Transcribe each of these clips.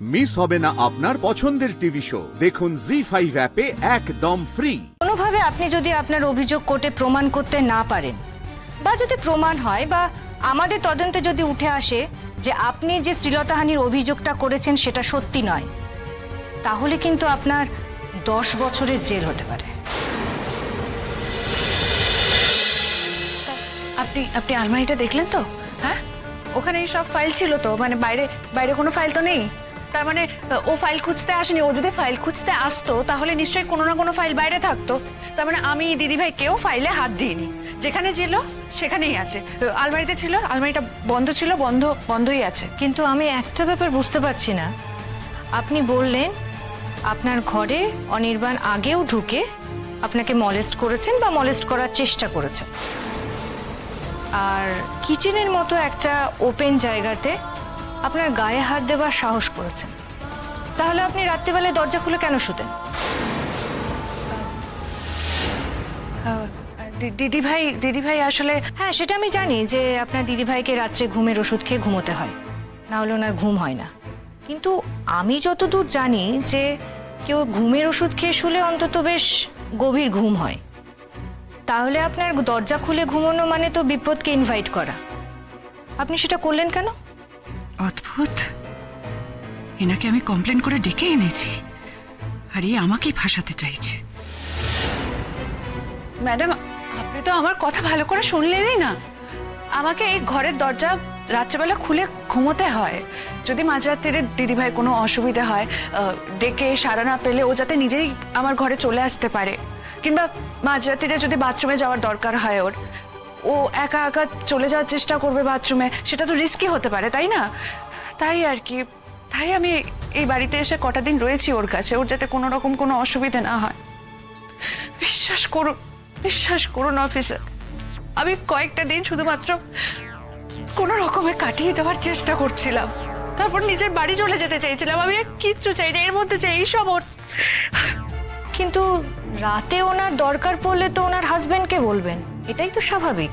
Miss হবে না আপনার পছন্দের টিভি শো। দেখুন জি5 অ্যাপে একদম ফ্রি। কোনোভাবে আপনি যদি আপনার অভিযোগ কোর্টে প্রমাণ করতে না পারেন, বা যদি প্রমাণ হয় বা আমাদের তদন্তে যদি উঠে আসে যে আপনি যে শ্লীলতাহানির অভিযোগটা করেছেন সেটা সত্যি নয়, তাহলে কিন্তু আপনার 10 বছরের জেল হতে পারে। আপনি আলমারিটা দেখলেন তো? হ্যাঁ, ওখানে সব ফাইল ছিল তো, মানে বাইরে কোনো ফাইল তো নেই। তার মানে ও ফাইল খুঁজতে আসেনি। ও যদি ফাইল খুঁজতে আসতো তাহলে নিশ্চয়ই কোনো না কোনো ফাইল বাইরে থাকতো। তার মানে আমি দিদিভাই কেউ ফাইলে হাত দিইনি। যেখানে ছিল সেখানেই আছে। আলমারিতে ছিল, আলমারিটা বন্ধ ছিল, বন্ধই আছে। কিন্তু আমি একটা ব্যাপার বুঝতে পারছি না। আপনি বললেন আপনার ঘরে অনির্বাণ আগেও ঢুকে আপনাকে মলেস্ট করেছেন বা মলেস্ট করার চেষ্টা করেছেন, আর কিচেনের মতো একটা ওপেন জায়গাতে আপনার গায়ে হাত দেবার সাহস করেছেন। তাহলে আপনি রাত্রিবেলায় দরজা খুলে কেন শুতেন? দিদিভাই আসলে, হ্যাঁ, সেটা আমি জানি যে আপনার দিদিভাইকে রাত্রে ঘুমের ওষুধ খেয়ে ঘুমোতে হয়, না হলে ওনার ঘুম হয় না। কিন্তু আমি যতদূর জানি যে কেউ ঘুমের ওষুধ খেয়ে শুলে অন্তত বেশ গভীর ঘুম হয়। তাহলে আপনার দরজা খুলে ঘুমানো মানে তো বিপদকে ইনভাইট করা। আপনি সেটা করলেন কেন? অদ্ভুত, এনাকে আমি কমপ্লেন করে ডেকে এনেছি আর এই আমাকেই ফাঁসাতে চাইছে। ম্যাডাম, আপনি তো আমার কথা ভালো করে শুনলেনই না। আমাকে এই ঘরের দরজা রাত্রেবেলা খুলে ঘুমোতে হয়। যদি মাঝরাত্রিরে দিদিভাইয়ের কোনো অসুবিধা হয়, ডেকে সাড়া না পেলে ও যাতে নিজেই আমার ঘরে চলে আসতে পারে, কিংবা মাঝরাত্রিরে যদি বাথরুমে যাওয়ার দরকার হয় ওর, ও একা একা চলে যাওয়ার চেষ্টা করবে বাথরুমে, সেটা তো রিস্কি হতে পারে, তাই না? তাই আর কি, তাই আমি এই বাড়িতে এসে কটা দিন রয়েছি ওর কাছে, ওর যাতে কোনো রকম কোনো অসুবিধা না হয়। বিশ্বাস করুন অফিসার, আমি কয়েকটা দিন শুধুমাত্র কোনো রকমে কাটিয়ে দেওয়ার চেষ্টা করছিলাম। তারপর নিজের বাড়ি চলে যেতে চাইছিলাম। আমি আর কিচ্ছু চাই না, এর মধ্যে চাই এই সব। কিন্তু রাতে ওনার দরকার পড়লে তো ওনার হাজবেন্ডকে বলবেন, এটাই তো স্বাভাবিক।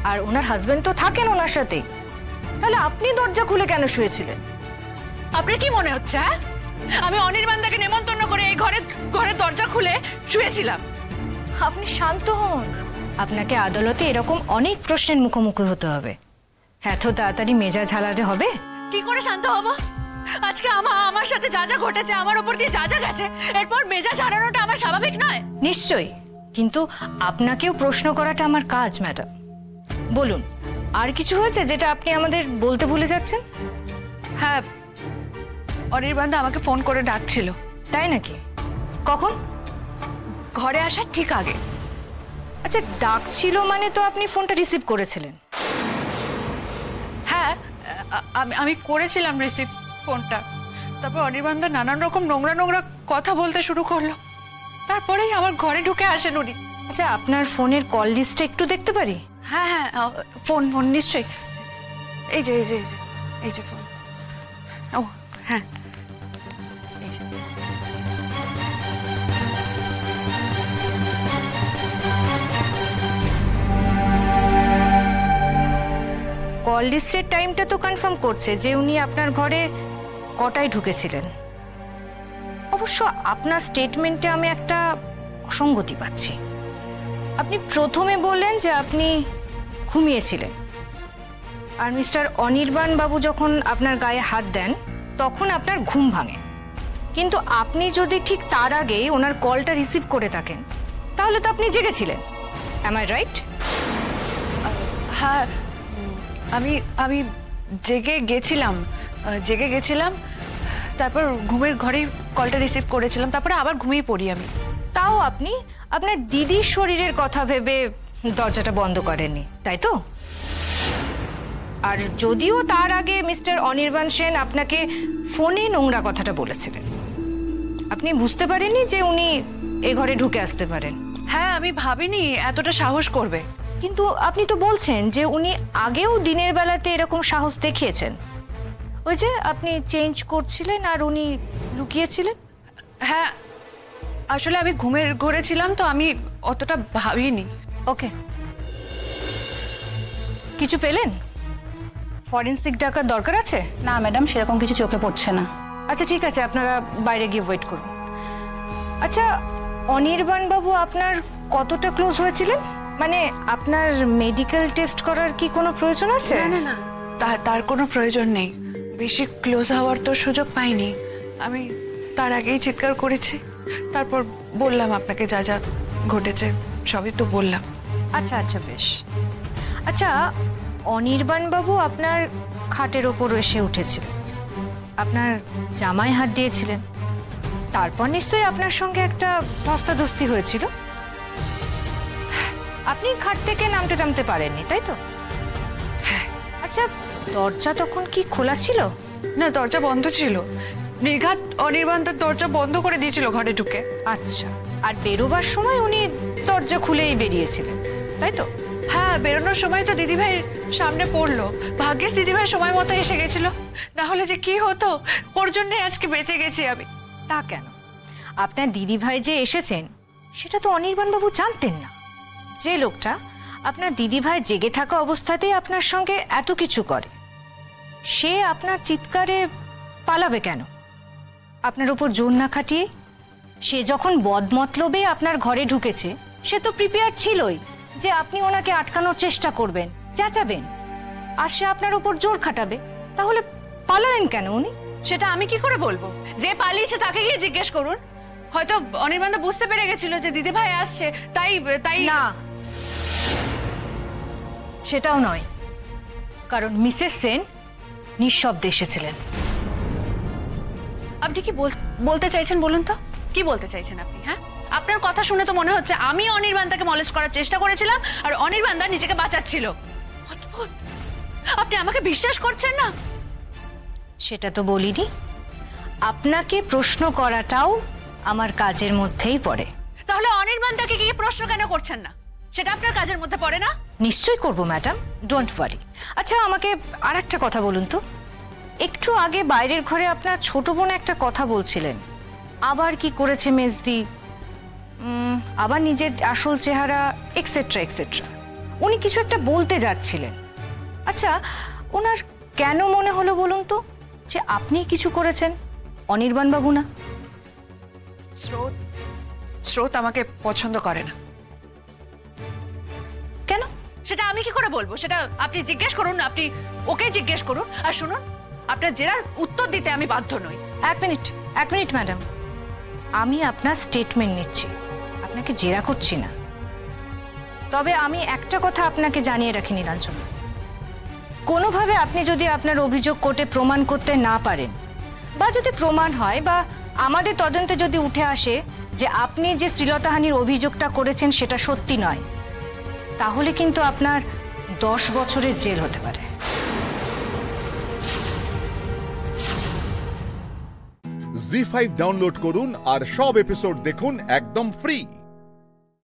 আর ওনার হাজবেন্ড তো থাকেন ওনার সাথে। তাহলে আপনি দরজা খুলে কেন শুয়েছিলেন? আপনার কি মনে হচ্ছে, হ্যাঁ, আমি অনির্বাণদাকে নেমন্তন্ন করে এই ঘরের দরজা খুলে শুয়েছিলাম? আপনি শান্ত হন। আপনাকে আদালতে এরকম অনেক প্রশ্নের মুখোমুখি হতে হবে। এত তাড়াতাড়ি মেজাজ হারাতে হবে? কি করে শান্ত হব? আজকে আমার সাথে যা যা ঘটেছে, আমার উপর দিয়ে যা যা গেছে, এরপর মেজাজ হারানোটা আমার স্বাভাবিক নয়? নিশ্চয়ই, কিন্তু আপনাকেও প্রশ্ন করাটা আমার কাজ ম্যাডাম। বলুন, আর কিছু হয়েছে যেটা আপনি আমাদের বলতে ভুলে যাচ্ছেন? হ্যাঁ, অনির্বাণদা আমাকে ফোন করে ডাকছিল। তাই নাকি? কখন? ঘরে আসার ঠিক আগে। আচ্ছা, ডাকছিল মানে তো আপনি ফোনটা রিসিভ করেছিলেন? হ্যাঁ, আমি করেছিলাম রিসিভ ফোনটা। তারপর অনির্বাণদা নানান রকম নোংরা কথা বলতে শুরু করলো। তারপরেই আমার ঘরে ঢুকে আসেন উনি। আচ্ছা, আপনার ফোনের কল লিস্টটা একটু দেখতে পারি? হ্যাঁ, ফোন নিশ্চয়ই। এই যে ফোন। ও হ্যাঁ, এই যে। কল লিস্টের টাইমটা তো কনফার্ম করছে যে উনি আপনার ঘরে কটায় ঢুকেছিলেন। অবশ্য আপনার স্টেটমেন্টে আমি একটা অসঙ্গতি পাচ্ছি। আপনি প্রথমে বললেন যে আপনি ঘুমিয়েছিলেন, আর মিস্টার অনির্বাণ বাবু যখন আপনার গায়ে হাত দেন তখন আপনার ঘুম ভাঙে। কিন্তু আপনি যদি ঠিক তার আগেই ওনার কলটা রিসিভ করে থাকেন তাহলে তো আপনি জেগেছিলেন। Am I right? হ্যাঁ, আমি জেগে গেছিলাম। তারপর ঘুমের ঘরেই কলটা রিসিভ করেছিলাম। তারপরে আবার ঘুমিয়ে পড়ি আমি। তাও আপনি আপনার দিদির শরীরের কথা ভেবে দরজাটা বন্ধ করেননি, তাই তো? আর যদিও তার আগে মিস্টার অনির্বাণ সেন আপনাকে ফোনে নোংরা কথাটা বলেছিলেন, আপনি বুঝতে পারেননি যে উনি এ ঘরে ঢুকে আসতে পারেন? হ্যাঁ, আমি ভাবিনি এতটা সাহস করবে। কিন্তু আপনি তো বলছেন যে উনি আগেও দিনের বেলাতে এরকম সাহস দেখিয়েছেন। ওই যে আপনি চেঞ্জ করছিলেন আর উনি লুকিয়েছিলেন। হ্যাঁ, আসলে আমি ঘুমের ঘরে ছিলাম তো, আমি অতটা ভাবিনি। ওকে, কিছু পেলেন? ফরেনসিক ডাকার দরকার আছে? না ম্যাডাম, সেরকম কিছু চোখে পড়ছে না। আচ্ছা ঠিক আছে, আপনারা বাইরে গিয়ে ওয়েট করুন। আচ্ছা, অনির্বাণ বাবু আপনার কতটা ক্লোজ হয়েছিলেন? মানে আপনার মেডিকেল টেস্ট করার কি কোনো প্রয়োজন আছে? না তার কোনো প্রয়োজন নেই। বেশি ক্লোজ হওয়ার তো সুযোগ পাইনি। আমি তার আগেই চিৎকার করেছি, তারপর বললাম আপনাকে যা যা ঘটেছে সবই তো বললাম। আচ্ছা আচ্ছা, বেশ। আচ্ছা, অনির্বাণ বাবু আপনার খাটের ওপর এসে উঠেছিলেন, আপনার জামায় হাত দিয়েছিলেন, তারপর নিশ্চয়ই আপনার সঙ্গে একটা ধস্তাধস্তি হয়েছিল। আপনি খাট থেকে নামতে পারেননি, তাই তো? আচ্ছা, দরজা তখন কি খোলা ছিল? না, দরজা বন্ধ ছিল। নির্ঘাত অনির্বাণ তার দরজা বন্ধ করে দিয়েছিল ঘরে ঢুকে। আচ্ছা, আর বেরোবার সময় উনি দরজা খুলেই বেরিয়েছিলেন, তাই তো? হ্যাঁ, বেরোনোর সময় তো দিদিভাইয়ের সামনে পড়লো। ভাগ্যিস দিদিভাই সময় মতো এসে গেছিল, না হলে যে কি হতো। ওর জন্য আজকে বেঁচে গেছি আমি। তা কেন? আপনার দিদিভাই যে এসেছেন সেটা তো অনির্বাণ বাবু জানতেন না। যে লোকটা আপনার দিদিভাই জেগে থাকা অবস্থাতেই আপনার সঙ্গে এত কিছু করে, সে আপনার চিৎকারে পালাবে কেন? আপনার উপর জোর না খাটিয়ে? সে যখন বদমতলবে আপনার ঘরে ঢুকেছে, সে তো প্রিপেয়ার ছিলই যে আপনি ওনাকে আটকানোর চেষ্টা করবেন, চেঁচাবেন, আর সে আপনার উপর জোর খাটাবে। তাহলে পালালেন কেন উনি? সেটা আমি কি করে বলবো? যে পালিয়েছে তাকে গিয়ে জিজ্ঞেস করুন। হয়তো অনির্বাণ দা বুঝতে পেরে গেছিল যে দিদিভাই আসছে, তাই না, সেটাও নয়, কারণ মিসেস সেন নিঃশব্দে এসেছিলেন। আপনি কি বলতে চাইছেন বলুন তো? কি বলতে চাইছেন আপনি? হ্যাঁ, আপনার কথা শুনে তো মনে হচ্ছে আমি অনির্বাণ দাকে মলেস্ট করার চেষ্টা করেছিলাম আর অনির্বাণ দা নিজেকে বাঁচাচ্ছিল। অদ্ভুত, আপনি আমাকে বিশ্বাস করছেন না? সেটা তো বলিনি। আপনাকে প্রশ্ন করাটাও আমার কাজের মধ্যেই পড়ে। তাহলে অনির্বাণ দাকে গিয়ে প্রশ্ন কেন করছেন না? সেটা আপনার কাজের মধ্যে পড়ে না? নিশ্চয়ই করব ম্যাডাম, ডোন্ট ওয়ারি। আচ্ছা, আমাকে আর একটা কথা বলুন তো। একটু আগে বাইরের ঘরে আপনার ছোট বোন একটা কথা বলছিলেন, আবার কি করেছে মেজদি, আবার নিজের আসল চেহারা, এক্সেট্রা এক্সেট্রা। উনি কিছু একটা বলতে যাচ্ছিলেন। আচ্ছা, ওনার কেন মনে হলো বলুন তো যে আপনি কিছু করেছেন, অনির্বাণ বাবু না? স্রোত আমাকে পছন্দ করে না। কেন? সেটা আমি কি করে বলবো? সেটা আপনি জিজ্ঞেস করুন, আপনি ওকে জিজ্ঞেস করুন। আর শুনুন, আপনার জেরার উত্তর দিতে আমি বাধ্য নই। এক মিনিট ম্যাডাম, আমি আপনার স্টেটমেন্ট নিচ্ছি, আপনাকে জেরা করছি না। তবে আমি একটা কথা আপনাকে জানিয়ে রাখি নীলাঞ্জনা, কোনোভাবে আপনি যদি আপনার অভিযোগ কোর্টে প্রমাণ করতে না পারেন, বা যদি প্রমাণ হয় বা আমাদের তদন্তে যদি উঠে আসে যে আপনি যে শ্লীলতাহানির অভিযোগটা করেছেন সেটা সত্যি নয়, তাহলে কিন্তু আপনার 10 বছরের জেল হতে পারে। জি5 ডাউনলোড করুন আর সব এপিসোড দেখুন একদম ফ্রি।